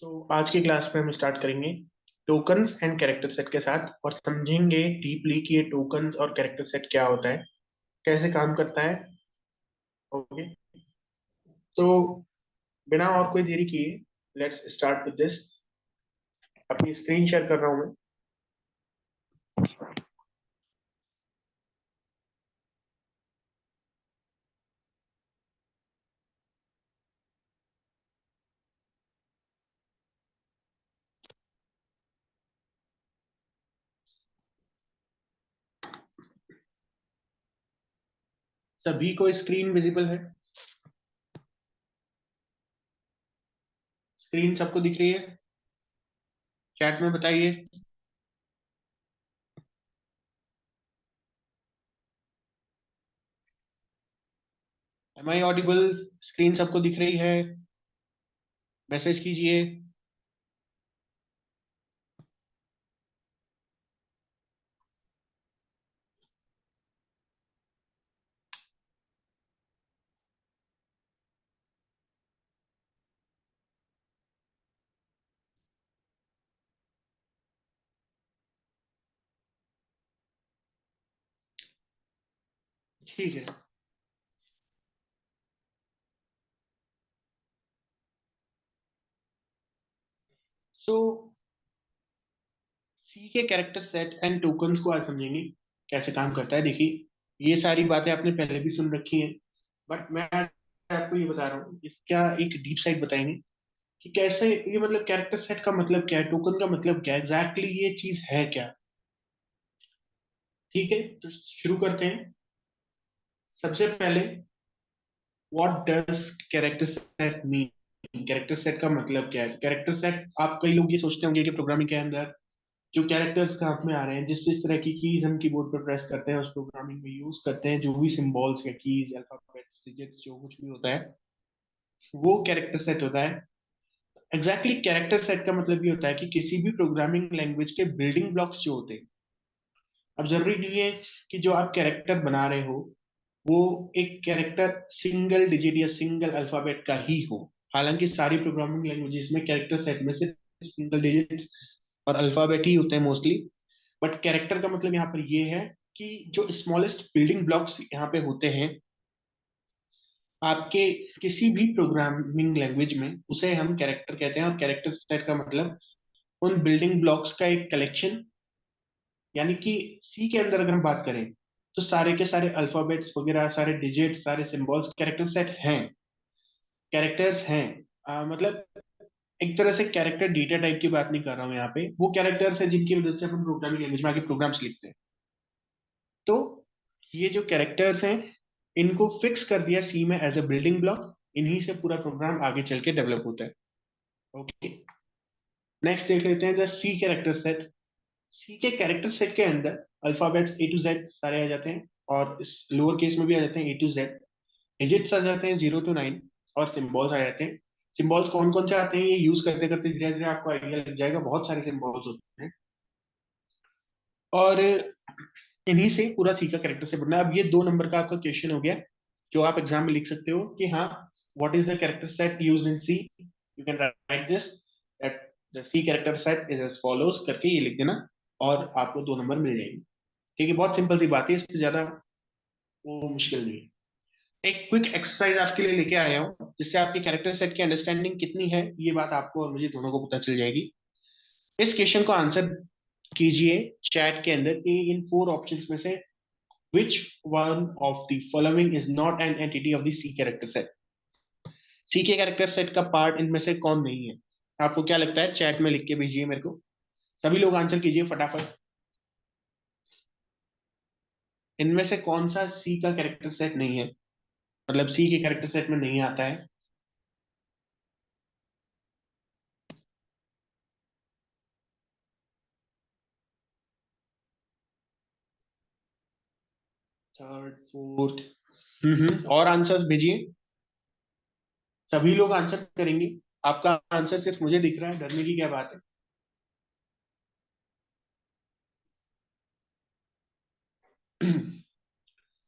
आज की क्लास में हम स्टार्ट करेंगे टोकन्स एंड कैरेक्टर सेट के साथ और समझेंगे डीपली कि ये टोकन्स और कैरेक्टर सेट क्या होता है, कैसे काम करता है। ओके, तो बिना और कोई देरी किए लेट्स स्टार्ट विद दिस। अपनी स्क्रीन शेयर कर रहा हूँ मैं। सभी को स्क्रीन विजिबल है? स्क्रीन सबको दिख रही है? चैट में बताइए। M I audible? स्क्रीन सबको दिख रही है? मैसेज कीजिए। ठीक है। सो सी के कैरेक्टर सेट एंड टोकन्स को आज समझेंगे कैसे काम करता है। देखिए, ये सारी बातें आपने पहले भी सुन रखी हैं, बट मैं आज आपको ये बता रहा हूँ, इसका एक डीप साइड बताएंगे कि कैसे ये, मतलब कैरेक्टर सेट का मतलब क्या है, टोकन का मतलब क्या है, एग्जैक्टली ये चीज है क्या। ठीक है, तो शुरू करते हैं। सबसे पहले, what does character set mean? Character set का मतलब क्या है? कैरेक्टर सेट, आप कई लोग ये सोचते होंगे कि प्रोग्रामिंग के अंदर जो कैरेक्टर्स काम में आ रहे हैं, जिस जिस तरह की कीज हम कीबोर्ड पर प्रेस करते हैं, उस प्रोग्रामिंग में यूज करते हैं, जो भी सिंबल्स या कीज, अल्फाबेट्स, डिजिट्स, जो कुछ भी होता है, वो कैरेक्टर सेट होता है। एग्जैक्टली कैरेक्टर सेट का मतलब ये होता है कि किसी भी प्रोग्रामिंग लैंग्वेज के बिल्डिंग ब्लॉक्स जो होते हैं, अब जरूरी नहीं है कि जो आप कैरेक्टर बना रहे हो वो एक कैरेक्टर सिंगल डिजिट या सिंगल अल्फाबेट का ही हो। हालांकि सारी प्रोग्रामिंग लैंग्वेजेस में कैरेक्टर सेट में सिर्फ सिंगल डिजिट्स और अल्फाबेट ही होते हैं मोस्टली। बट कैरेक्टर का मतलब यहाँ पर ये है कि जो स्मॉलेस्ट बिल्डिंग ब्लॉक्स यहाँ पे होते हैं आपके किसी भी प्रोग्रामिंग लैंग्वेज में, उसे हम कैरेक्टर कहते हैं। और कैरेक्टर सेट का मतलब उन बिल्डिंग ब्लॉक्स का एक कलेक्शन। यानी कि सी के अंदर अगर हम बात करें तो सारे के सारे अल्फाबेट्स वगैरह, सारे डिजिट, सारे सिंबल्स कैरेक्टर सेट हैं, कैरेक्टर्स हैं। मतलब एक तरह से कैरेक्टर डेटा टाइप की बात नहीं कर रहा हूँ यहाँ पे, वो कैरेक्टर्स है जिनकी वजह से अपन प्रोग्रामिंग लैंग्वेज में आगे प्रोग्राम्स लिखते हैं। तो ये जो कैरेक्टर्स हैं, इनको फिक्स कर दिया सी में एज अ बिल्डिंग ब्लॉक। इन्हीं से पूरा प्रोग्राम आगे चल के डेवलप होता है। ओके, नेक्स्ट देख लेते हैं द सी कैरेक्टर सेट। सी के कैरेक्टर सेट के अंदर अल्फाबेट्स ए टू जेड सारे आ जाते हैं, और इस लोअर केस में भी आ जाते हैं ए टू जेड। डिजिट्स आ जाते हैं 0 to 9, और सिंबल्स आ जाते हैं। सिंबल्स कौन कौन से आते हैं ये यूज करते करते धीरे धीरे आपको आइडिया लग जाएगा, बहुत सारे सिंबल्स होते हैं। और इन्हीं से पूरा सी का कैरेक्टर से बनना है। अब ये 2 नंबर का आपका क्वेश्चन हो गया, जो आप एग्जाम में लिख सकते हो कि हाँ, what is the character set used in C. You can write this, that the C character set is as follows, करके ये लिख देना और आपको 2 नंबर मिल जाएंगे। ठीक है, बहुत सिंपल सी बात है, इससे ज्यादा वो मुश्किल नहीं है। एक क्विक एक्सरसाइज आपके लिए लेके आया हूँ, जिससे आपकी कैरेक्टर सेट की अंडरस्टैंडिंग कितनी है ये बात आपको और मुझे दोनों को पता चल जाएगी। इस क्वेश्चन को आंसर कीजिए चैट के अंदर कि इन 4 ऑप्शंस में से which one of the following is not an entity of the C character set? सी के कैरेक्टर सेट का पार्ट इनमें से कौन नहीं है? आपको क्या लगता है? चैट में लिख के भेजिए मेरे को। सभी लोग आंसर कीजिए फटाफट। इनमें से कौन सा सी का कैरेक्टर सेट नहीं है, मतलब सी के कैरेक्टर सेट में नहीं आता है? Third, fourth. और आंसर्स भेजिए। सभी लोग आंसर करेंगे। आपका आंसर सिर्फ मुझे दिख रहा है, डरने की क्या बात है।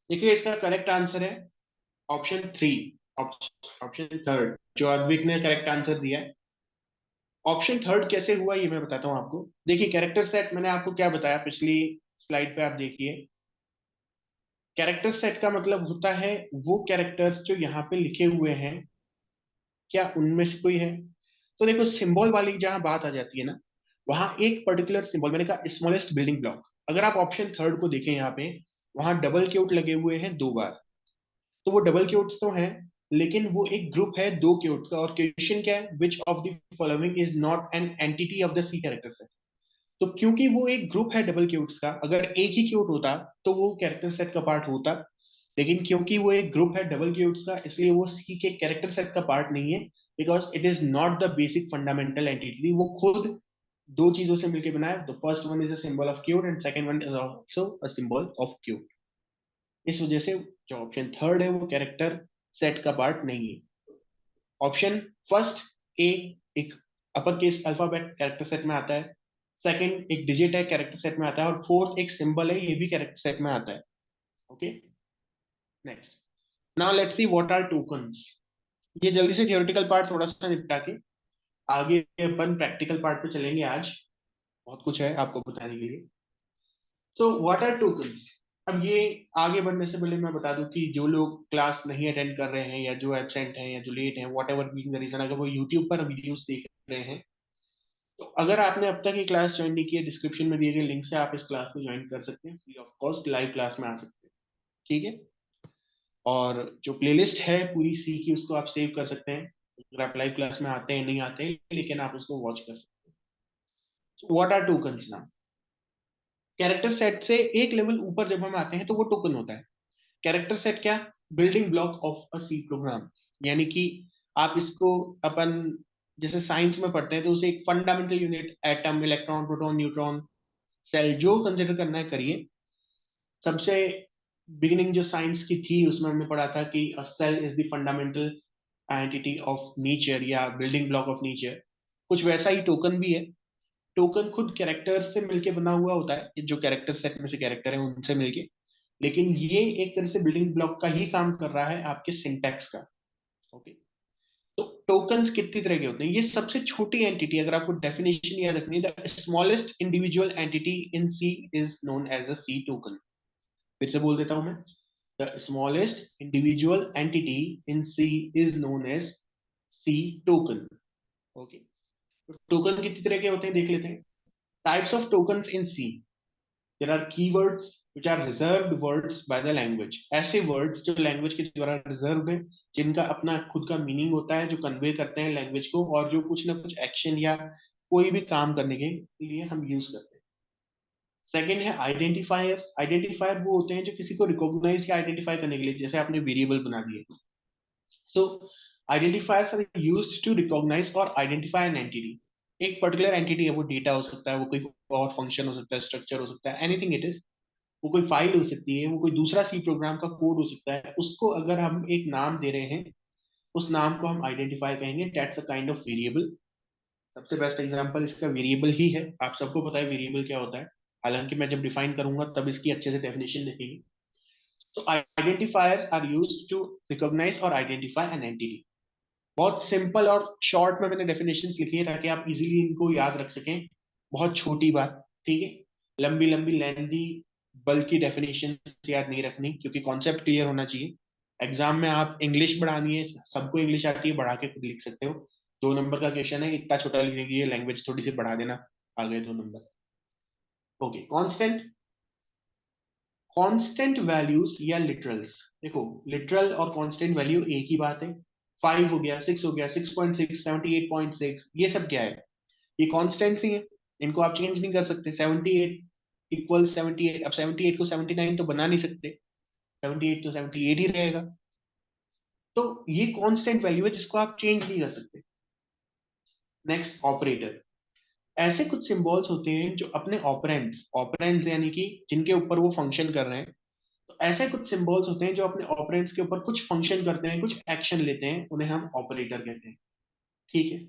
देखिए, इसका करेक्ट आंसर है ऑप्शन 3, ऑप्शन थर्ड, जो अद्विक ने करेक्ट आंसर दिया है। ऑप्शन थर्ड कैसे हुआ ये मैं बताता हूँ आपको। देखिए कैरेक्टर सेट मैंने आपको क्या बताया पिछली स्लाइड पे, आप देखिए कैरेक्टर सेट का मतलब होता है वो कैरेक्टर्स जो यहाँ पे लिखे हुए हैं, क्या उनमें से कोई है। तो देखो सिंबल वाली जहां बात आ जाती है ना, वहां एक पर्टिकुलर सिंबल, मैंने कहा स्मॉलेस्ट बिल्डिंग ब्लॉक, अगर आप ऑप्शन थर्ड को देखें यहाँ पे, वहां डबल क्योट लगे हुए हैं 2 बार। तो वो डबल क्योट्स तो हैं, लेकिन वो एक ग्रुप है 2 क्योट्स का, और क्वेश्चन क्या है, which of the following is not an entity of the C character set. तो क्योंकि वो एक ग्रुप है डबल क्यूट्स का, अगर एक ही क्यूट होता तो वो कैरेक्टर सेट का पार्ट होता, लेकिन क्योंकि वो एक ग्रुप है डबल क्यूट्स का, इसलिए वो सी के कैरेक्टर सेट का पार्ट नहीं है, because it is not the basic fundamental entity. वो खुद दो चीजों से मिलकर बना है, the first one is a symbol of cute and second one is also a symbol of cute. इस वजह से जो ऑप्शन थर्ड है वो कैरेक्टर सेट का पार्ट नहीं है। ऑप्शन फर्स्ट ए एक upper case alphabet character set में आता है, सेकंड एक डिजिट है कैरेक्टर सेट में आता है, और फोर्थ एक सिंबल है ये भी कैरेक्टर सेट में आता है। Okay, next, now let's see what are tokens. ये जल्दी से थियोरेटिकल पार्ट थोड़ा सा निपटा के आगे अपन प्रैक्टिकल पार्ट पे चलेंगे आज, बहुत कुछ है आपको बताने के लिए। So what are tokens. अब ये आगे बढ़ने से पहले मैं बता दूं कि जो लोग क्लास नहीं अटेंड कर रहे हैं, या जो एबसेंट हैं, या जो लेट हैं, whatever being the reason, अगर वो यूट्यूब पर वीडियोस देख रहे हैं, तो अगर आपने अब तक ये क्लास ज्वाइन नहीं की है, डिस्क्रिप्शन में दिए गए लिंक से आप इस क्लास को ज्वाइन कर सकते हैं, free of cost live class में आ सकते हैं। ठीक है, और जो प्लेलिस्ट है पूरी सी की उसको आप सेव कर सकते हैं, अगर आप लाइव क्लास में आते हैं नहीं आते हैं, लेकिन आप उसको वॉच कर सकते हैं। What are tokens now. Character set से एक लेवल ऊपर जब हम आते हैं तो वो टोकन होता है। कैरेक्टर सेट क्या, building block of a C program, यानी कि आप इसको अपन जैसे साइंस में पढ़ते हैं तो उसे एक fundamental unit, atom, electron, proton, neutron, cell, जो कंसिडर करना है करिए। सबसे बिगिनिंग जो साइंस की थी उसमें हमने पढ़ा था कि cell is the fundamental entity of nature या बिल्डिंग ब्लॉक ऑफ नेचर। कुछ वैसा ही टोकन भी है। टोकन खुद कैरेक्टर से मिलके बना हुआ होता है, जो कैरेक्टर सेट में से कैरेक्टर है उनसे मिलके, लेकिन ये एक तरह से बिल्डिंग ब्लॉक का ही काम कर रहा है आपके सिंटैक्स का। ओके, तो टोकन्स कितनी तरह के होते हैं, ये सबसे छोटी एंटिटी, अगर आपको डेफिनेशन याद रखनी है, the smallest individual entity in C is known as a C token. फिर से बोल देता हूं मैं, the smallest individual entity in C is known as C token. Okay, token कितनी तरह के होते हैं देख लेते हैं। Types of tokens in C, there are keywords which are reserved words by the language। ऐसे वर्ड्स जो लैंग्वेज के द्वारा रिजर्व है, जिनका अपना खुद का मीनिंग होता है, जो कन्वे करते हैं लैंग्वेज को, और जो कुछ ना कुछ एक्शन या कोई भी काम करने के लिए हम यूज करते हैं। सेकंड है आइडेंटिफायर्स। आइडेंटिफायर वो होते हैं जो किसी को रिकॉग्नाइज या आइडेंटिफाई करने के लिए, जैसे आपने वेरिएबल बना दिए। So identifiers are used to recognise और आइडेंटिफाई एन एंटिटी। एक पर्टिकुलर एंटिटी है, वो डेटा हो सकता है, वो कोई और फंक्शन हो सकता है, स्ट्रक्चर हो सकता है, एनीथिंग इट इज, वो कोई फाइल हो सकती है, वो कोई दूसरा सी प्रोग्राम का कोड हो सकता है, उसको अगर हम एक नाम दे रहे हैं, उस नाम को हम आइडेंटिफाई कहेंगे, that's a kind of variable. सबसे बेस्ट एग्जांपल इसका वेरिएबल ही है, आप सबको पता है वेरिएबल क्या होता है, हालांकि मैं जब डिफाइन करूंगा तब इसकी अच्छे से डेफिनेशन लिखेंगे। तो identifiers are used to recognise और आइडेंटिफाई एन एंटिटी। बहुत सिंपल और शॉर्ट में मैंने डेफिनेशंस लिखी है ताकि आप इजीली इनको याद रख सकें, बहुत छोटी बात। ठीक है, लंबी लंबी लेंदी बल्कि डेफिनेशन याद नहीं रखनी, क्योंकि कॉन्सेप्ट क्लियर होना चाहिए। एग्जाम में आप इंग्लिश बढ़ानी है, सबको इंग्लिश आती है, बढ़ा के खुद लिख सकते हो। 2 नंबर का क्वेश्चन है, इतना छोटा लिखने की लैंग्वेज थोड़ी सी बढ़ा देना, आ गए 2 number. Okay, constant. Constant values या लिटरल्स, देखो लिटरल और कांस्टेंट वैल्यू एक ही बात है। 5 हो गया, 6 हो गया, 6.6, 78.6, ये सब क्या है, ये कांस्टेंट्स ही है, इनको आप चेंज नहीं कर सकते। 78 इक्वल 78, अब 78 को 79 तो बना नहीं सकते, 78 तो 78 ही रहेगा। तो ये कांस्टेंट वैल्यू है जिसको आप चेंज नहीं कर सकते। Next, operator. ऐसे कुछ सिंबल्स होते हैं जो अपने ऑपरेंड्स, ऑपरेंड्स यानी कि जिनके ऊपर वो फंक्शन कर रहे हैं, तो ऐसे कुछ सिंबल्स होते हैं जो अपने ऑपरेंड्स के ऊपर कुछ फंक्शन करते हैं, कुछ एक्शन लेते हैं, उन्हें हम ऑपरेटर कहते हैं। ठीक है,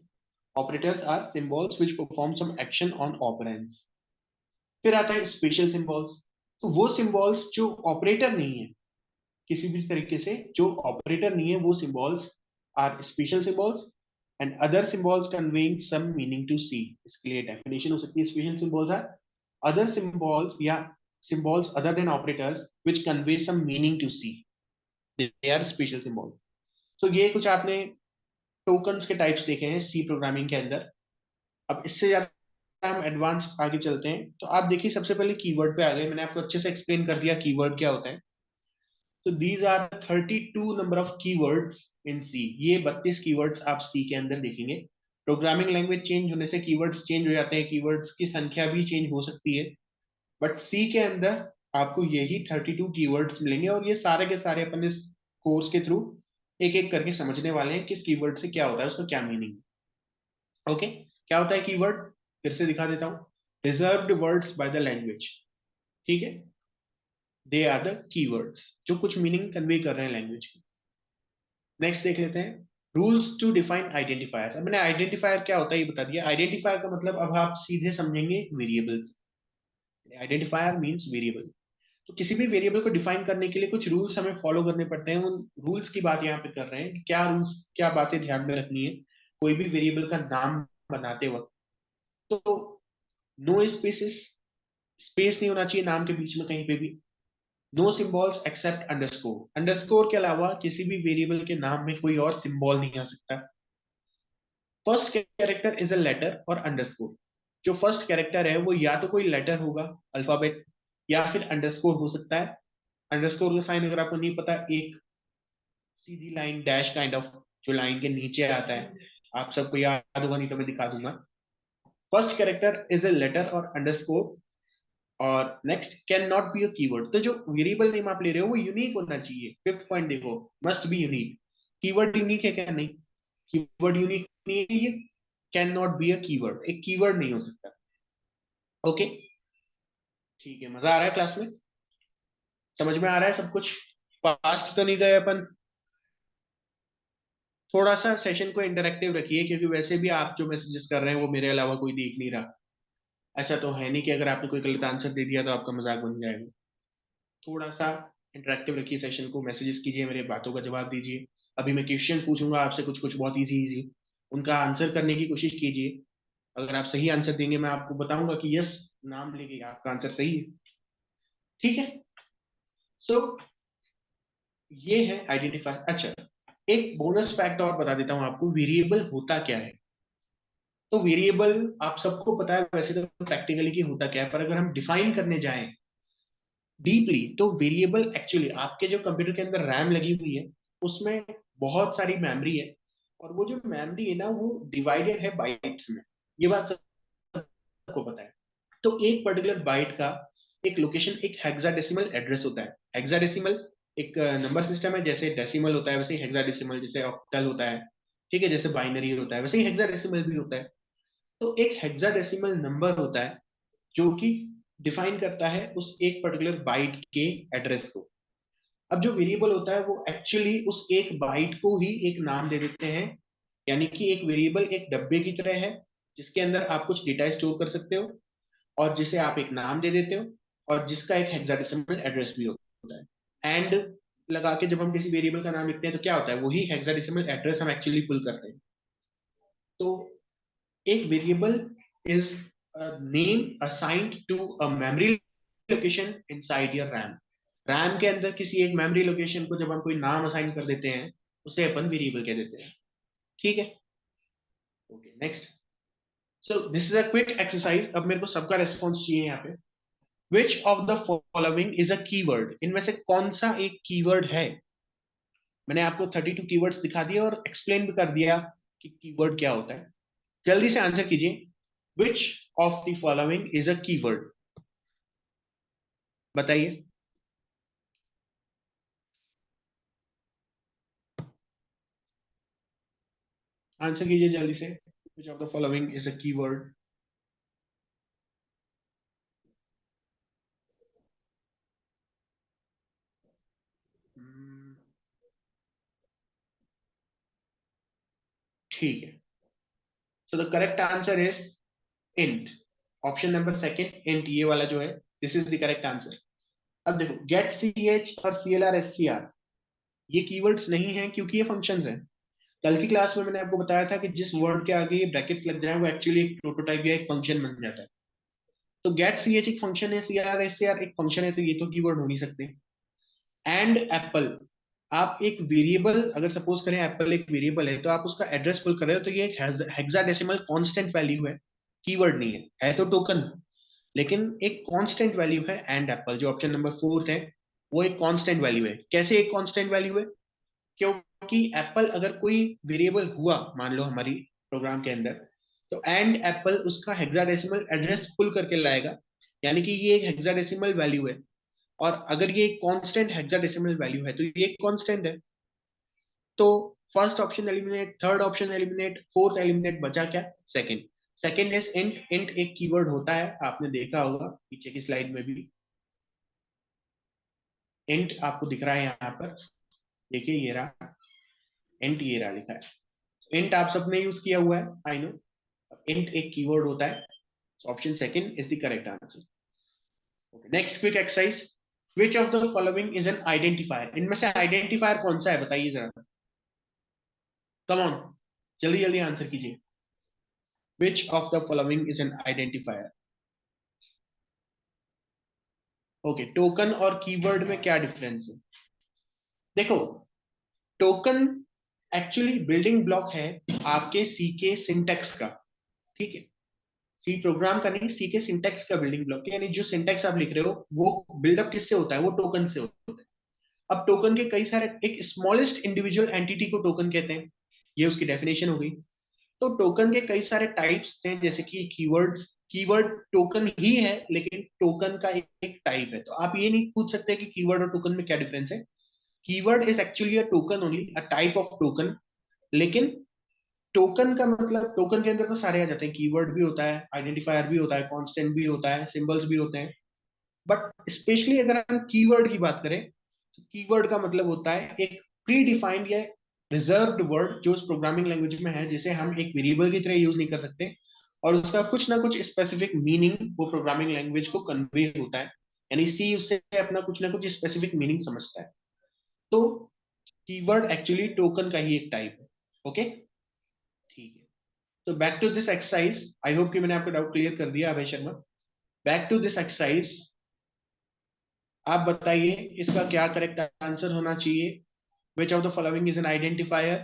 operators are symbols which perform some action on operands. फिर आता है स्पेशल सिंबल्स। तो वो सिंबल्स जो ऑपरेटर नहीं है, किसी भी तरीके से जो ऑपरेटर नहीं है, वो symbols are special symbols. And other symbols conveying some meaning to C. इसके लिए डेफिनेशन हो सकती है special symbols are other symbols या symbols other than operators which convey some meaning to C, they are special symbols. So ये कुछ आपने tokens के टाइप्स देखे हैं सी प्रोग्रामिंग के अंदर। अब इससे ज्यादा हम एडवांस आगे चलते हैं, तो आप देखिए सबसे पहले कीवर्ड पे आ गए। मैंने आपको अच्छे से एक्सप्लेन कर दिया कीवर्ड क्या होता है। तो these are 32 number of keywords in C. ये 32 कीवर्ड्स आप सी के अंदर देखेंगे। प्रोग्रामिंग लैंग्वेज चेंज होने से कीवर्ड्स चेंज हो जाते हैं, कीवर्ड्स की संख्या भी चेंज हो सकती है, बट सी के अंदर आपको यही 32 कीवर्ड्स मिलेंगे। और ये सारे के सारे अपन इस कोर्स के थ्रू एक एक करके समझने वाले हैं किस कीवर्ड से क्या होता है, उसका क्या मीनिंग है। ओके, क्या होता है कीवर्ड, फिर से दिखा देता हूं। Reserved words by the language, ठीक है, दे आर द कीवर्ड्स जो कुछ मीनिंग कन्वे कर रहे हैं लैंग्वेज की। नेक्स्ट देख लेते हैं रूल्स टू डिफाइन आइडेंटिफायर। अब मैंने आइडेंटिफायर क्या होता है ये बता दिया। आइडेंटिफायर का मतलब अब आप सीधे समझेंगे वेरिएबल। Identifier means variable. तो किसी भी वेरिएबल को डिफाइन करने के लिए कुछ रूल्स हमें फॉलो करने पड़ते हैं। उन रूल्स की बात यहाँ पे कर रहे हैं कि क्या रूल्स, क्या बातें ध्यान में रखनी है कोई भी वेरिएबल का नाम बनाते वक्त। तो नो स्पेसिस, स्पेस नहीं होना चाहिए नाम के बीच में कहीं पे भी। No symbols except underscore, underscore के अलावा किसी भी वेरिएबल के नाम में कोई और सिंबल नहीं आ सकता। First character is a letter और अंडरस्कोर। जो फर्स्ट कैरेक्टर है वो या तो कोई लेटर होगा, अल्फाबेट, या फिर अंडरस्कोर हो सकता है। अंडरस्कोर का साइन अगर आपको नहीं पता, एक सीधी लाइन डैश काइंड ऑफ जो लाइन के नीचे आता है, आप सबको याद होगा, नहीं तो मैं दिखा दूंगा। First character is a letter और अंडरस्कोर। और next can not be a keyword. तो जो वेरिएबल नेम आप ले रहे हो वो यूनिक होना चाहिए। फिफ्थ पॉइंट देखो, must be unique. Keyword unique है क्या? नहीं, कीवर्ड यूनिक नहीं है ये। Can not be a keyword, एक कीवर्ड नहीं हो सकता। ओके, ठीक है, मजा आ रहा है क्लास में? समझ में आ रहा है सब कुछ? फास्ट तो नहीं गए अपन? थोड़ा सा सेशन को इंटरेक्टिव रखिए, क्योंकि वैसे भी आप जो मैसेजेस कर रहे हैं वो मेरे अलावा कोई देख नहीं रहा। ऐसा तो है नहीं कि अगर आपने कोई गलत आंसर दे दिया तो आपका मजाक बन जाएगा। थोड़ा सा इंटरेक्टिव रखिए सेशन को, मैसेजेस कीजिए, मेरे बातों का जवाब दीजिए। अभी मैं क्वेश्चन पूछूंगा आपसे कुछ कुछ बहुत इजी इजी, उनका आंसर करने की कोशिश कीजिए। अगर आप सही आंसर देंगे मैं आपको बताऊंगा कि यस, नाम लेके आपका आंसर सही है। ठीक है, सो ये है आइडेंटिफाई। अच्छा, एक बोनस फैक्ट और बता देता हूं आपको, वेरिएबल होता क्या है। तो वेरिएबल आप सबको पता है वैसे तो प्रैक्टिकली की होता क्या है, पर अगर हम डिफाइन करने जाएं डीपली तो वेरिएबल एक्चुअली आपके जो कंप्यूटर के अंदर रैम लगी हुई है उसमें बहुत सारी मेमोरी है। और वो जो मेमोरी है ना वो डिवाइडेड है बाइट्स में। ये बात सबको पता है। तो एक पर्टिकुलर बाइट का एक लोकेशन, एक हेक्साडेसिमल एड्रेस होता है। हेक्साडेसिमल एक नंबर सिस्टम है, जैसे डेसिमल होता है वैसे ही हेक्साडेसिमल, जैसे ऑक्टल होता है, ठीक है, जैसे बाइनरी होता है वैसे ही हेक्साडेसिमल भी होता है। तो एक हेक्साडेसिमल नंबर होता है जो कि डिफाइन करता है उस एक पर्टिकुलर बाइट के एड्रेस को। अब जो वेरिएबल होता है वो एक्चुअली उस एक बाइट को ही एक नाम दे देते हैं। यानी कि एक वेरिएबल एक डब्बे की तरह है जिसके अंदर आप कुछ डेटा स्टोर कर सकते हो, और जिसे आप एक नाम दे देते हो, और जिसका एक हेक्साडेसिमल एड्रेस भी होता है। एंड लगा के जब हम किसी वेरिएबल का नाम लिखते हैं तो क्या होता है, वही हेक्साडेसिमल एड्रेस हम एक्चुअली पुल करते हैं। तो एक variable is name assigned to a memory location inside your RAM. RAM के अंदर किसी एक मेमोरी लोकेशन को जब हम कोई नाम असाइन कर देते हैं उसे अपन वेरिएबल कह देते हैं। ठीक है, okay, next. So this is a quick exercise. अब मेरे को सबका रेस्पॉन्स चाहिए यहाँ पे। विच of the following is a keyword, इनमें से कौन सा एक कीवर्ड है? मैंने आपको 32 कीवर्ड्स दिखा दिया और एक्सप्लेन भी कर दिया कि कीवर्ड क्या होता है। जल्दी से आंसर कीजिए, which of the following is a keyword, बताइए। आंसर कीजिए जल्दी से, which of the following is a keyword. ठीक है, so the correct answer is int. Option number second int, ये वाला जो है, this is the correct answer. अब देखो, गेट सी एच और C L R S C R ये कीवर्ड्स नहीं है क्योंकि ये फंक्शंस हैं। कल की क्लास में मैंने आपको बताया था कि जिस वर्ड के आगे ये ब्रैकेट लग जाए वो एक्चुअली एक प्रोटोटाइप या एक फंक्शन बन जाता है। तो गेट सी एच एक फंक्शन है, C R S C R एक फंक्शन है, तो ये तो कीवर्ड हो नहीं सकते। एंड एप्पल, आप एक वेरिएबल अगर सपोज करें एप्पल एक वेरिएबल है तो आप उसका एड्रेस पुल कर रहे हो तो ये एक हेक्साडेसिमल कांस्टेंट वैल्यू है, कीवर्ड नहीं है तो टोकन, लेकिन एक कांस्टेंट वैल्यू है। एंड एप्पल जो ऑप्शन नंबर 4 है वो एक कांस्टेंट वैल्यू है। कैसे एक कांस्टेंट वैल्यू है? क्योंकि एप्पल अगर कोई वेरिएबल हुआ मान लो हमारी प्रोग्राम के अंदर, तो एंड एप्पल उसका हेक्साडेसिमल एड्रेस पुल करके लाएगा, यानी कि ये एक हेक्साडेसिमल वैल्यू है। और अगर ये एक कांस्टेंट हेक्साडेसिमल वैल्यू है तो ये एक कांस्टेंट है। तो first option eliminate, third option eliminate, fourth eliminate, बचा क्या? Second. Second is int. Int एक कीवर्ड होता है, आपने देखा होगा पीछे की स्लाइड में भी। इंट आपको दिख रहा है यहाँ पर, देखिए ये रहा इंट, ये रहा लिखा है। इंट आप सबने यूज किया हुआ है, आई नो। इंट एक कीवर्ड होता है। Option second is the correct answer. Next quick exercise, which of the following is an identifier? इनमें से आइडेंटिफायर कौन सा है बताइए जरा, कम ऑन, जल्दी जल्दी आंसर कीजिए। Which of the following is an identifier? Okay, token और कीवर्ड में क्या डिफरेंस है? देखो, टोकन एक्चुअली बिल्डिंग ब्लॉक है आपके सी के सिंटेक्स का, ठीक है। सी प्रोग्राम का नहीं, सी के सिंटेक्स का बिल्डिंग ब्लॉक है, यानी जो सिंटेक्स आप लिख रहे हो वो बिल्डअप किससे होता है? वो टोकन से होता है। अब टोकन के कई सारे, एक स्मॉलेस्ट इंडिविजुअल एंटिटी को टोकन कहते हैं, ये उसकी डेफिनेशन हो गई। तो टोकन के कई सारे टाइप्स हैं, जैसे कि कीवर्ड्स। कीवर्ड टोकन ही है लेकिन टोकन का एक टाइप है। तो आप ये नहीं पूछ सकते कि कीवर्ड और टोकन में क्या डिफरेंस है। Keyword is actually a token only, a type of token. लेकिन टोकन का मतलब, टोकन के अंदर तो सारे आ जाते हैं, कीवर्ड भी होता है, आइडेंटिफायर भी होता है, कांस्टेंट भी होता है, सिंबल्स भी होते हैं। बट स्पेशली अगर हम कीवर्ड की बात करें तो कीवर्ड का मतलब होता है एक प्री डिफाइंड या रिजर्व्ड वर्ड जो उस प्रोग्रामिंग लैंग्वेज में है, जिसे हम एक वेरिएबल की तरह यूज नहीं कर सकते, और उसका कुछ ना कुछ स्पेसिफिक मीनिंग वो प्रोग्रामिंग लैंग्वेज को कन्वे होता है। यानी सी उससे अपना कुछ ना कुछ स्पेसिफिक मीनिंग समझता है। तो कीवर्ड एक्चुअली टोकन का ही एक टाइप है। ओके, ठीक है। तो back to this exercise, I hope कि मैंने आपका डाउट क्लियर कर दिया Abhay Sharma. Back to this exercise, आप बताइए इसका क्या करेक्ट आंसर होना चाहिए? Which of the following is an identifier?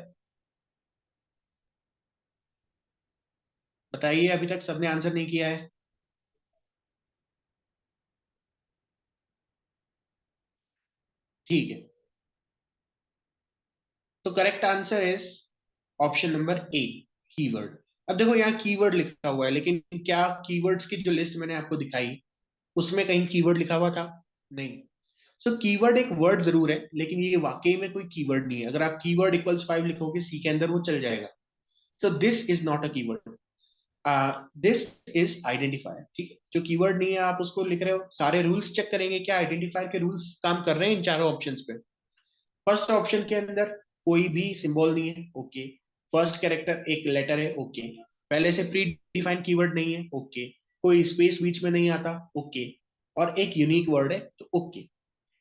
बताइए, अभी तक सबने आंसर नहीं किया है। ठीक है, तो correct answer is option number A, keyword. अब देखो यहाँ कीवर्ड लिखा हुआ है, लेकिन क्या कीवर्ड्स की जो लिस्ट मैंने आपको दिखाई उसमें कहीं कीवर्ड लिखा हुआ था? नहीं। सो कीवर्ड एक वर्ड जरूर है, लेकिन ये वाकई में कोई कीवर्ड नहीं है। अगर आप कीवर्ड इक्वल्स 5 लिखोगे सी के अंदर वो चल जाएगा। So this is not a keyword, this is identifier. ठीक है, जो कीवर्ड नहीं है आप उसको लिख रहे हो। सारे रूल्स चेक करेंगे क्या आइडेंटिफायर के रूल्स काम कर रहे हैं इन चारों ऑप्शंस पे। फर्स्ट ऑप्शन के अंदर कोई भी सिंबल नहीं है, ओके। फर्स्ट कैरेक्टर एक लेटर है, ओके। पहले से प्री डिफाइंड कीवर्ड नहीं है, ओके। कोई स्पेस बीच में नहीं आता, ओके। और एक यूनिक वर्ड है, तो ओके।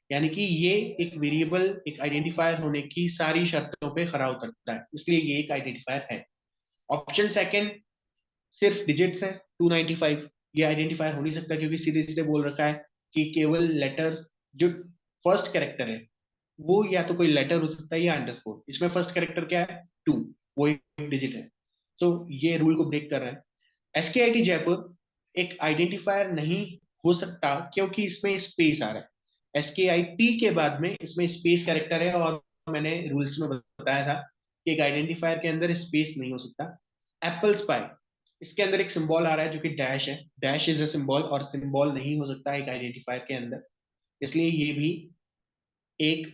यानी कि ये एक वेरिएबल, एक आइडेंटिफायर होने की सारी शर्तों पे खरा उतरता है, इसलिए ये एक आइडेंटिफायर है। ऑप्शन सेकंड, सिर्फ डिजिट्स है 295, ये आइडेंटिफायर हो नहीं सकता, क्योंकि सीधे सीधे बोल रखा है कि केवल लेटर्स, जो फर्स्ट कैरेक्टर है वो या तो कोई लेटर हो सकता है या अंडरस्कोर। इसमें फर्स्ट कैरेक्टर क्या है? 2, वो एक डिजिट है। सो ये रूल को ब्रेक कर रहा है। एसकेआईटी जयपुर एक आइडेंटिफायर नहीं हो सकता क्योंकि इसमें स्पेस आ रहा है। एसकेआईटी के बाद में इसमें स्पेस कैरेक्टर है, और मैंने रूल्स में बताया था कि एक आइडेंटिफायर के अंदर स्पेस नहीं हो सकता। एप्पल स्पाई, इसके अंदर एक सिंबल आ रहा है जो कि डैश है, डैश इज अ सिंबल, और सिंबल नहीं हो सकता एक आइडेंटिफायर के अंदर, इसलिए ये भी एक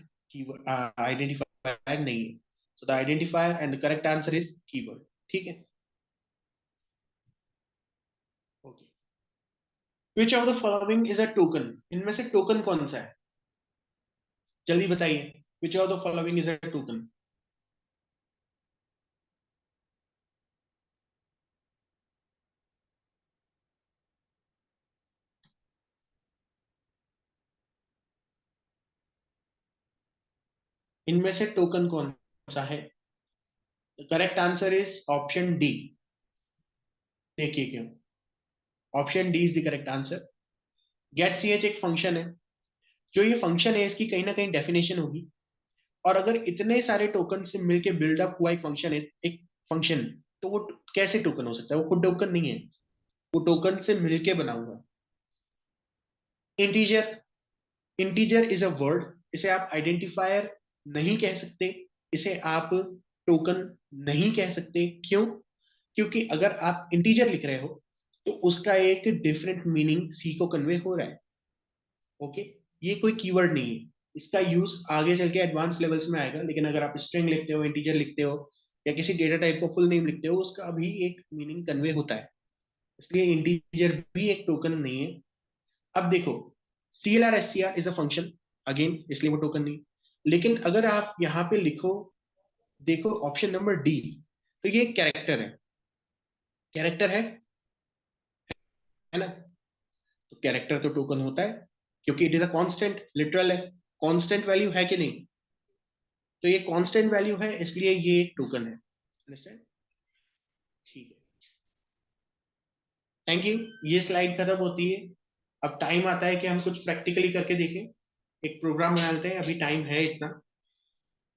आइडेंटिफायर नहीं है। So the identifier and the correct answer is keyword. ठीक है, okay. Which of the following is a token? इनमें से टोकन कौन सा है? जल्दी बताइए, which of the following is a token? इनमें से टोकन कौन सा है? Correct answer is option D. देखिए क्यों। Option D is the correct answer. Get C H एक फंक्शन है। जो ये फंक्शन है इसकी कहीं ना कहीं डेफिनेशन होगी। और अगर इतने सारे टोकन से मिलके बिल्डअप हुआ एक फंक्शन है, एक फंक्शन, तो वो कैसे टोकन हो सकता है? वो खुद टोकन नहीं है, वो टोकन से मिलके बना हुआ है। Integer, integer is a word. इसे आप आइडेंटिफायर नहीं कह सकते, इसे आप टोकन नहीं कह सकते। क्यों? क्योंकि अगर आप इंटीजर लिख रहे हो तो उसका एक डिफरेंट मीनिंग सी को कन्वे हो रहा है। ओके, ये कोई कीवर्ड नहीं है। इसका यूज आगे चल के एडवांस लेवल्स में आएगा, लेकिन अगर आप स्ट्रिंग लिखते हो, इंटीजर लिखते हो, या किसी डेटा टाइप को फुल नेम लिखते हो, उसका भी एक मीनिंग कन्वे होता है। इसलिए इंटीजर भी एक टोकन नहीं है। अब देखो, CLR SCR is a function, again इसलिए वो टोकन नहीं। लेकिन अगर आप यहाँ पे लिखो, देखो ऑप्शन नंबर डी, तो ये कैरेक्टर है। कैरेक्टर है ना? तो कैरेक्टर तो टोकन होता है, क्योंकि it is a constant, literal है। कांस्टेंट वैल्यू है कि नहीं? तो ये कांस्टेंट वैल्यू है, इसलिए ये एक टोकन है। अंडरस्टैंड? ठीक है, थैंक यू। ये स्लाइड खत्म होती है। अब टाइम आता है कि हम कुछ प्रैक्टिकली करके देखें। एक प्रोग्राम बना लेते हैं, अभी टाइम है इतना।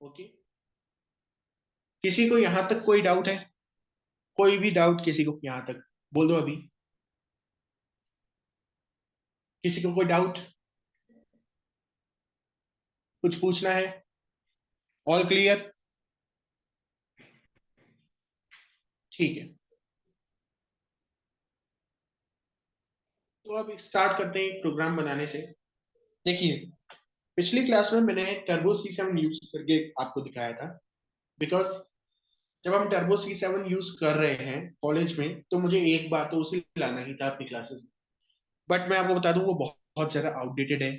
ओके, किसी को यहां तक कोई डाउट है? कोई भी डाउट किसी को यहां तक बोल दो अभी। किसी को कोई डाउट? कुछ पूछना है? All clear? ठीक है, तो अब स्टार्ट करते हैं एक प्रोग्राम बनाने से। देखिए, पिछली क्लास में मैंने टर्बो C7 यूज करके आपको दिखाया था। बिकॉज जब हम टर्बो C7 यूज कर रहे हैं कॉलेज में, तो मुझे एक बार तो उसे लाना ही था अपनी क्लासेस में। बट मैं आपको बता दूं, वो बहुत बहुत ज्यादा आउटडेटेड है।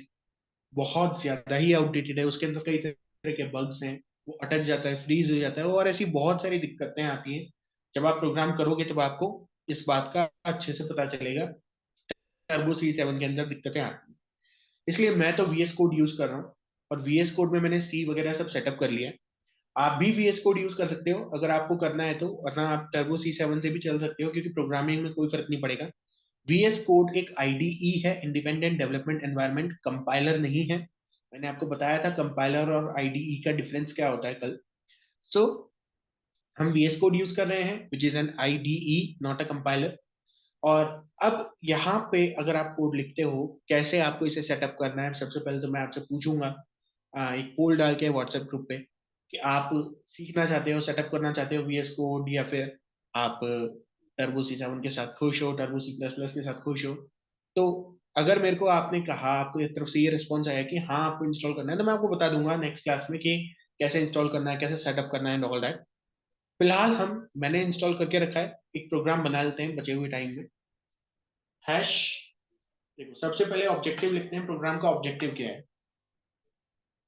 बहुत ज्यादा ही आउटडेटेड है। उसके अंदर कई तरह के बग्स हैं। वो अटक जाता है, फ्रीज हो जाता है, और ऐसी बहुत सारी दिक्कतें आती हैं। जब आप प्रोग्राम करोगे तब आपको इस बात का अच्छे से पता चलेगा। टर्बो C7 के अंदर दिक्कतें आती हैं। इसलिए मैं तो VS कोड यूज कर रहा हूँ। और VS कोड में मैंने सी वगैरह सब सेटअप कर लिया है। आप भी VS कोड यूज कर सकते हो अगर आपको करना है तो, वरना आप टर्बो C7 से भी चल सकते हो, क्योंकि प्रोग्रामिंग में कोई फर्क नहीं पड़ेगा। VS कोड एक IDE है, इंडिपेंडेंट डेवलपमेंट एनवायरनमेंट, कंपाइलर नहीं है। मैंने आपको बताया था कंपाइलर और IDE का डिफरेंस क्या होता है कल। सो हम VS कोड यूज कर रहे हैं, which is an IDE, not a compiler. और अब यहाँ पे अगर आप कोड लिखते हो, कैसे आपको इसे सेटअप करना है, सबसे पहले तो मैं आपसे पूछूंगा, एक पोल डाल के व्हाट्सएप ग्रुप पे, कि आप सीखना चाहते हो, सेटअप करना चाहते हो VS कोड, या फिर आप टर्बो C7 के साथ खुश हो, टर्बो C++ के साथ खुश हो। तो अगर मेरे को आपने कहा, आपको एक तरफ से ये रिस्पॉन्स आया कि हाँ आपको इंस्टॉल करना है, तो मैं आपको बता दूंगा नेक्स्ट क्लास में कि कैसे इंस्टॉल करना है, कैसे सेटअप करना है, ऑल दैट। फिलहाल मैंने इंस्टॉल करके रखा है। एक प्रोग्राम बना लेते हैं बचे हुए टाइम में। हैश, देखो सबसे पहले ऑब्जेक्टिव लिखते हैं। प्रोग्राम का ऑब्जेक्टिव क्या है?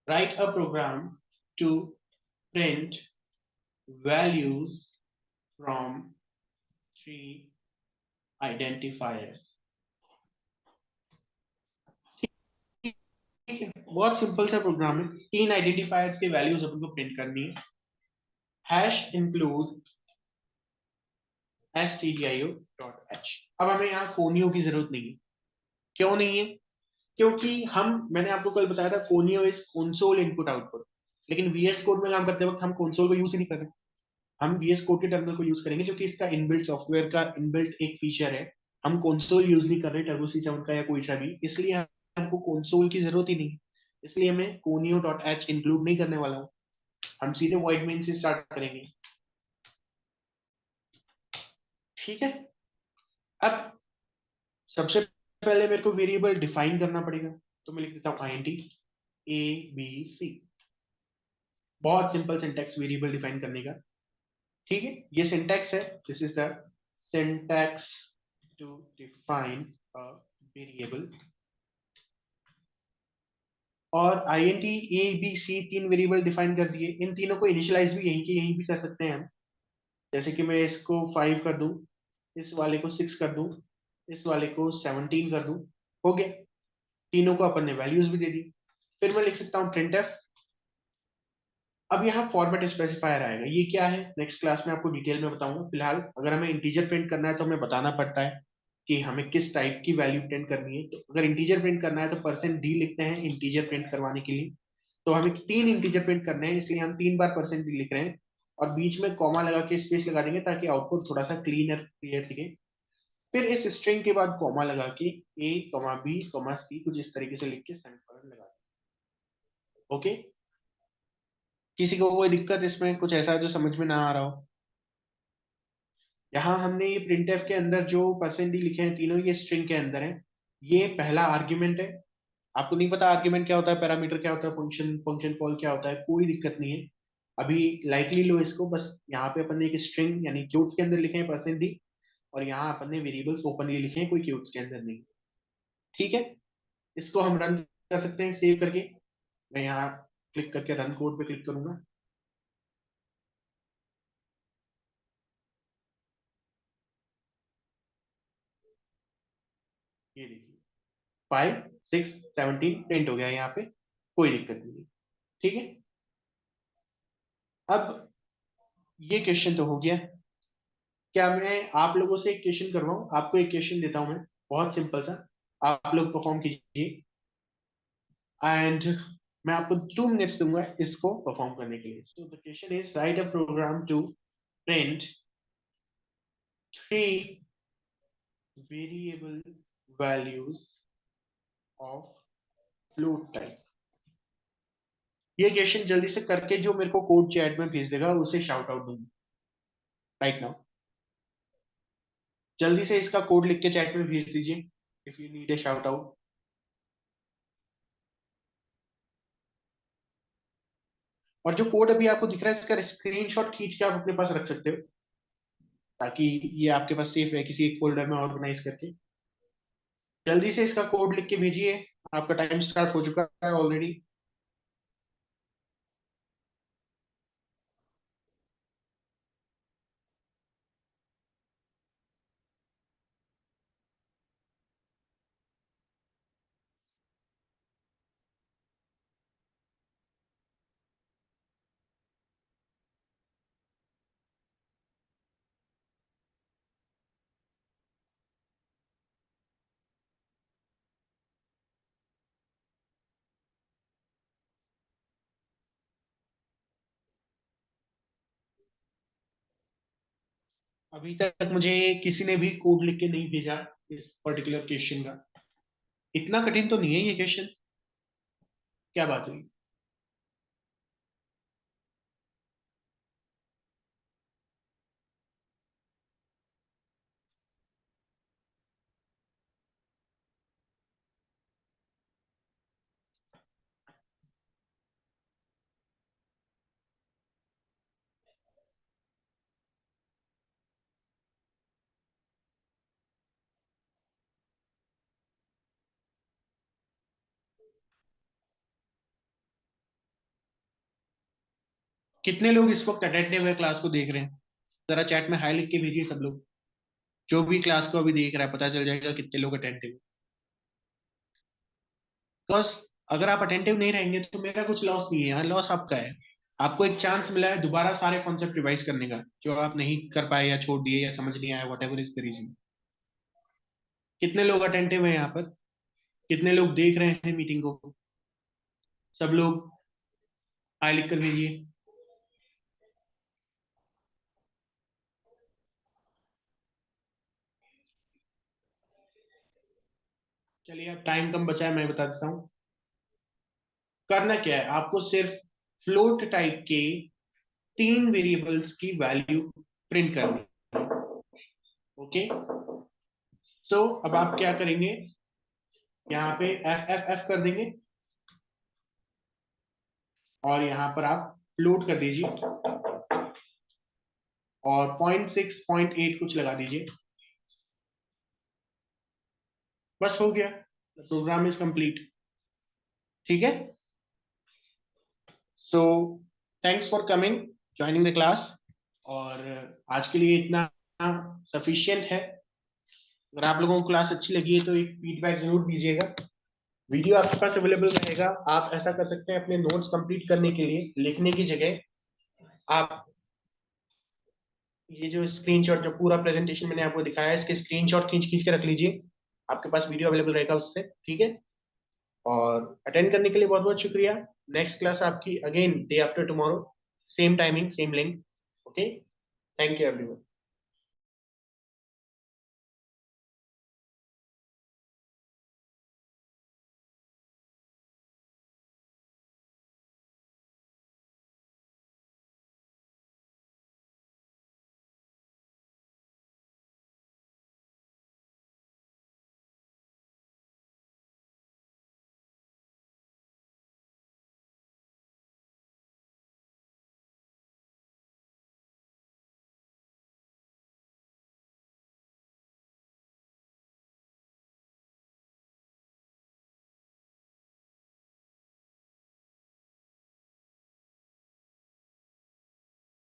Write a program to print values from three identifiers. ठीक है, बहुत सिंपल सा प्रोग्राम है। तीन आइडेंटिफायर्स के वैल्यूज अपन को प्रिंट करनी है। Hash include stdio.h। अब हमें यहाँ कोनियो की जरूरत नहीं है। क्यों नहीं है? क्योंकि मैंने आपको कल बताया था, conio is console input output. लेकिन VS कोड में काम करते वक्त हम कंसोल को यूज ही नहीं कर रहे। हम VS कोड के टर्मिनल को यूज करेंगे, जो कि इसका इनबिल्ट सॉफ्टवेयर का इनबिल्ट एक फीचर है। हम कंसोल यूज नहीं कर रहे टर्बो C7 का या कोई सा भी, इसलिए हमको कंसोल की जरूरत ही नहीं। इसलिए मैं कोनियो डॉट एच इंक्लूड नहीं करने वाला हूँ। हम सीधे वॉइड मेन से स्टार्ट करेंगे। ठीक है। अब सबसे पहले मेरे को वेरिएबल डिफाइन करना पड़ेगा। तो मैं लिख देता हूँ INT ABC। बहुत सिंपल सिंटैक्स वेरिएबल डिफाइन करने का। ठीक है, ये सिंटैक्स है। This is the syntax to define a variable. और INT A B C तीन वेरिएबल डिफाइन कर दिए। इन तीनों को इनिशियलाइज भी यहीं के यहीं भी कर सकते हैं हम। जैसे कि मैं इसको 5 कर दूं, इस वाले को 6 कर दूं, इस वाले को 17 कर दूं। हो गया। तीनों को अपन ने वैल्यूज भी दे दी। फिर मैं लिख सकता हूँ प्रिंट एफ। अब यहाँ फॉर्मेट स्पेसिफायर आएगा, ये क्या है नेक्स्ट क्लास में आपको डिटेल में बताऊंगा। फिलहाल अगर हमें इंटीजर प्रिंट करना है तो हमें बताना पड़ता है कि हमें किस टाइप की वैल्यू प्रिंट करनी है। तो अगर इंटीजर प्रिंट करना है तो %d लिखते हैं इंटीजर प्रिंट करवाने के लिए। तो हमें 3 इंटीजर प्रिंट करने हैं, इसलिए हम 3 बार %d लिख रहे हैं और बीच में कॉमा लगा के स्पेस लगा देंगे ताकि आउटपुट थोड़ा सा क्लीनर क्लियर दिखे। फिर इस स्ट्रिंग के बाद कॉमा लगा के a, b, c कुछ इस तरीके से लिख के सेमीकोलन लगा दें। ओके, किसी को कोई दिक्कत इसमें, कुछ ऐसा जो समझ में ना आ रहा हो? यहाँ हमने ये प्रिंटफ के अंदर जो %d लिखे हैं तीनों, ये स्ट्रिंग के अंदर है। ये पहला आर्ग्यूमेंट है। आपको नहीं पता आर्ग्यूमेंट क्या होता है, पैरामीटर क्या होता है, फंक्शन फंक्शन कॉल क्या होता है, कोई दिक्कत नहीं है। अभी लाइटली लो इसको, बस यहाँ पे अपन ने एक स्ट्रिंग यानी क्यूट्स के अंदर लिखे हैं %d, और यहाँ अपन ने वेरिएबल्स ओपनली लिखे हैं, कोई क्यूट्स के अंदर नहीं। ठीक है, इसको हम रन कर सकते हैं सेव करके। मैं यहाँ क्लिक करके रन कोड पे क्लिक करूंगा। ये देखिए 5, 6, 17 प्रिंट हो गया यहाँ पे, कोई दिक्कत नहीं है। ठीक है, अब ये क्वेश्चन तो हो गया। क्या मैं आप लोगों से एक क्वेश्चन करवाऊं? आपको एक क्वेश्चन देता हूं मैं, बहुत सिंपल सा, आप लोग परफॉर्म कीजिए। एंड मैं आपको 2 मिनट्स दूंगा इसको परफॉर्म करने के लिए। So the question is write a program to print 3 variable values of float type. ये क्वेश्चन जल्दी से करके जो मेरे को कोड चैट में भेज देगा उसे शाउट आउट दूंगा राइट नाउ। जल्दी से इसका कोड लिख के चैट में भेज दीजिए if you need a shout out. और जो कोड अभी आपको दिख रहा है इसका स्क्रीनशॉट खींच के आप अपने पास रख सकते हो, ताकि ये आपके पास सेफ रहे किसी एक फोल्डर में ऑर्गेनाइज करके। जल्दी से इसका कोड लिख के भेजिए, आपका टाइम स्टार्ट हो चुका है ऑलरेडी। अभी तक मुझे किसी ने भी कोड लिख के नहीं भेजा इस पर्टिकुलर क्वेश्चन का। इतना कठिन तो नहीं है ये क्वेश्चन, क्या बात हुई? कितने लोग इस वक्त अटेंटिव है, क्लास को देख रहे हैं? जरा चैट में हाई लिख के भेजिए सब लोग। जो भी क्लास को अभी देख रहा है पता चल जाएगा कितने लोग अटेंटिव है। बिकॉज अगर आप अटेंटिव नहीं रहेंगे तो मेरा कुछ लॉस नहीं है, यहाँ लॉस आपका है। आपको एक चांस मिला है दोबारा सारे कॉन्सेप्ट रिवाइज करने का, जो आप नहीं कर पाए या छोड़ दिए या समझ नहीं आया, whatever is the reason. कितने लोग अटेंटिव है यहाँ पर? कितने लोग देख रहे हैं मीटिंग को? सब लोग हाई लिख कर भेजिए। चलिए, अब टाइम कम बचा है, मैं बता देता हूँ। करना क्या है आपको, सिर्फ फ्लोट टाइप के 3 वेरिएबल्स की वैल्यू प्रिंट करनी है। ओके, सो अब आप क्या करेंगे, यहाँ पे एफ एफ एफ कर देंगे और यहाँ पर आप फ्लोट कर दीजिए और 0.6, 0.8 कुछ लगा दीजिए। बस हो गया, प्रोग्राम इज कंप्लीट। ठीक है, so thanks for coming, joining the class. और आज के लिए इतना सफिशियंट है। अगर आप लोगों को क्लास अच्छी लगी है तो एक फीडबैक जरूर दीजिएगा। वीडियो आपके पास अवेलेबल रहेगा। आप ऐसा कर सकते हैं, अपने नोट्स कंप्लीट करने के लिए लिखने की जगह आप ये जो स्क्रीनशॉट, जो पूरा प्रेजेंटेशन मैंने आपको दिखाया है, इसके स्क्रीनशॉट खींच खींच के रख लीजिए। आपके पास वीडियो अवेलेबल रहेगा उससे, ठीक है। और अटेंड करने के लिए बहुत बहुत शुक्रिया। नेक्स्ट क्लास आपकी again day after tomorrow, same timing, same link. Okay, thank you everyone.